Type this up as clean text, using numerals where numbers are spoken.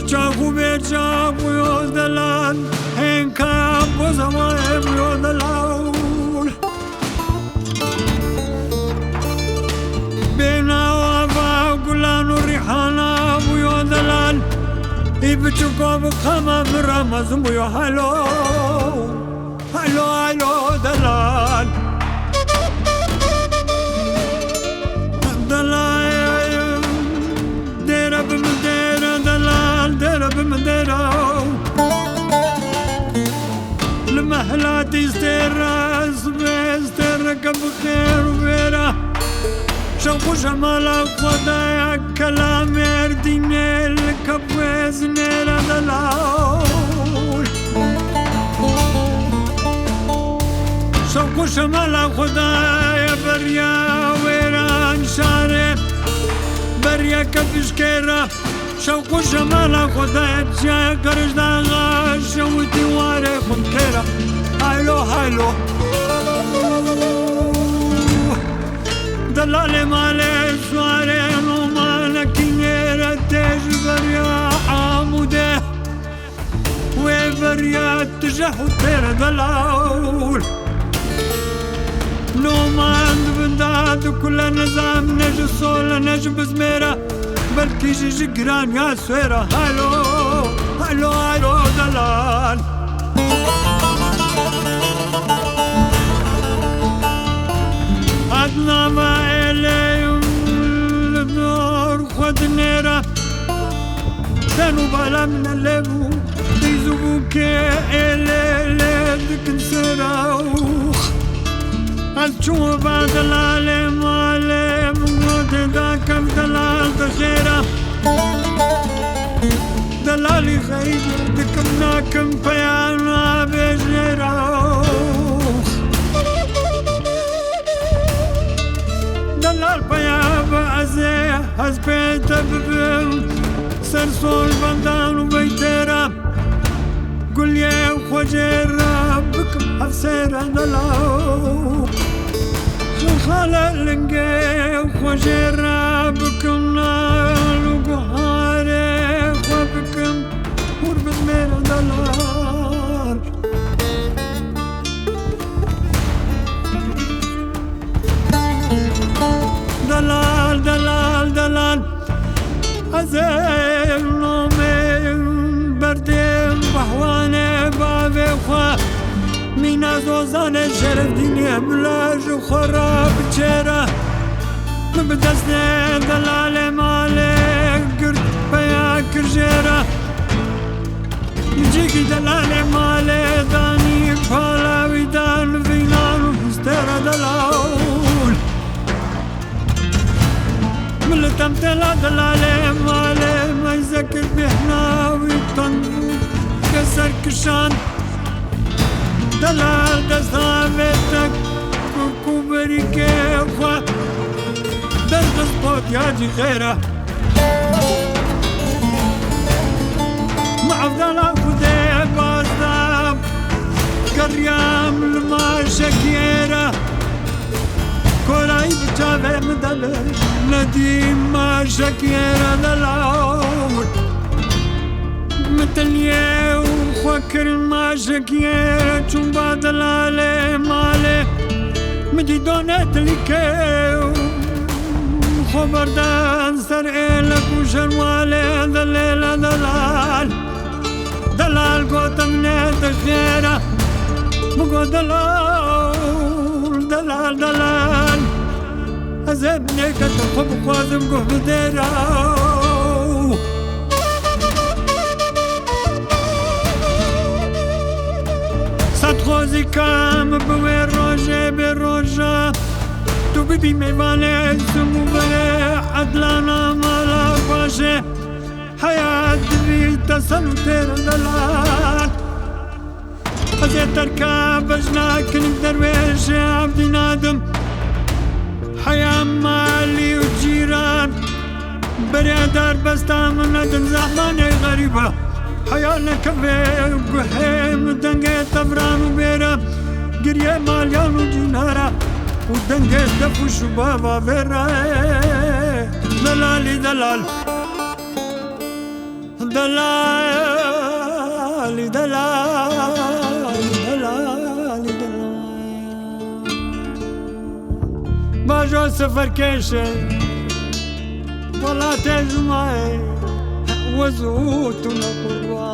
Chaku becha buyo dalan, henka bozama buyo dalal. Bena wava gulanu rihana buyo dalal, ibichuko bukama miramaz buyo halo, halo halo dalal. Dalal, dera bimdera dalal, dera bimdera. المهلاتي استرا سبستر كبخير وبيرا شوفوا جمالك خدايا كلام يرديني الكبوز نيرا دلاول شوفوا جمالك خدايا بريا ويران شاري بريا كبشكيرا شوقو جمال خدايا جا قرش داغا شوتي واري خمكيرا هايلو هايلو دلالي مالي سواري نومانا كينيرا تجبر يا حاموده وبريا تجحو تيرا دلاول نومان بنداد كل نظام نجو صول نجو بزميرا بلكي جيجي جران يا سويرة هالو هالو هالو دلال عدنا ما إليهم الدور خد نيرة كانوا بلا من الليبو يزوبو كي إلي دك نسراوخ هالشو بعد العالم عالم ذاك دلال تخيرة دلالي خير دكمناكم بيانا بجيرة دلال بيا بعزي حسبيت ببم سرسول بندان وبيتيرة قل يا وخجيرة بكم حفسيرة دلال خاله لنجي وخجرة بكم نال وقهاري وبكم وربط من دلال دلال دلال دلال عزيز نومي بردين بحواني بابي وخا مينا زوزان شرف دنيا بلاج وخراب تشيرا مبدسني دلالي مالي قرد بيا كرجيرا يجيكي دلالي مالي داني بحالا ويدان فينان وفستيرا دلال من تمتلا دلالي مالي ما يذكر بيحنا ويطنبو كسر كشان دلال دستاويتك كوكوبري كيفا درد سبوت ياجي غيره معفضلا خدي بازداب كريام لما شكيره كوراي بجابه مدل نديم ما شكيره دلال متليه وخوكر ما شكيره چومبا دلاله ماله مدي دونت لكيو خبردان سر إلك وشرواله دليل دلال دلال دلال دلال از ابنك تخب خوازم قهر دراو صد خوزي كام بوي روجه بروجه تو ببي ميوانه سمو بره عدلانا مالا باشه حياة بي تسلو تير دلال ازي تركاب اجناك درويش عبدي نادم حياة مالي وجيران بريدار بستا من ندم زحماني غريبة حياة نكبه وقهيم ودنگه تبران وبيرا قريه ماليان وجينارا ودنگه دفو شبابا بيرا دلالي دلال دلالي دلالي دلالي باجو سفر كيشه ولا تجمعي وزوتنا قربان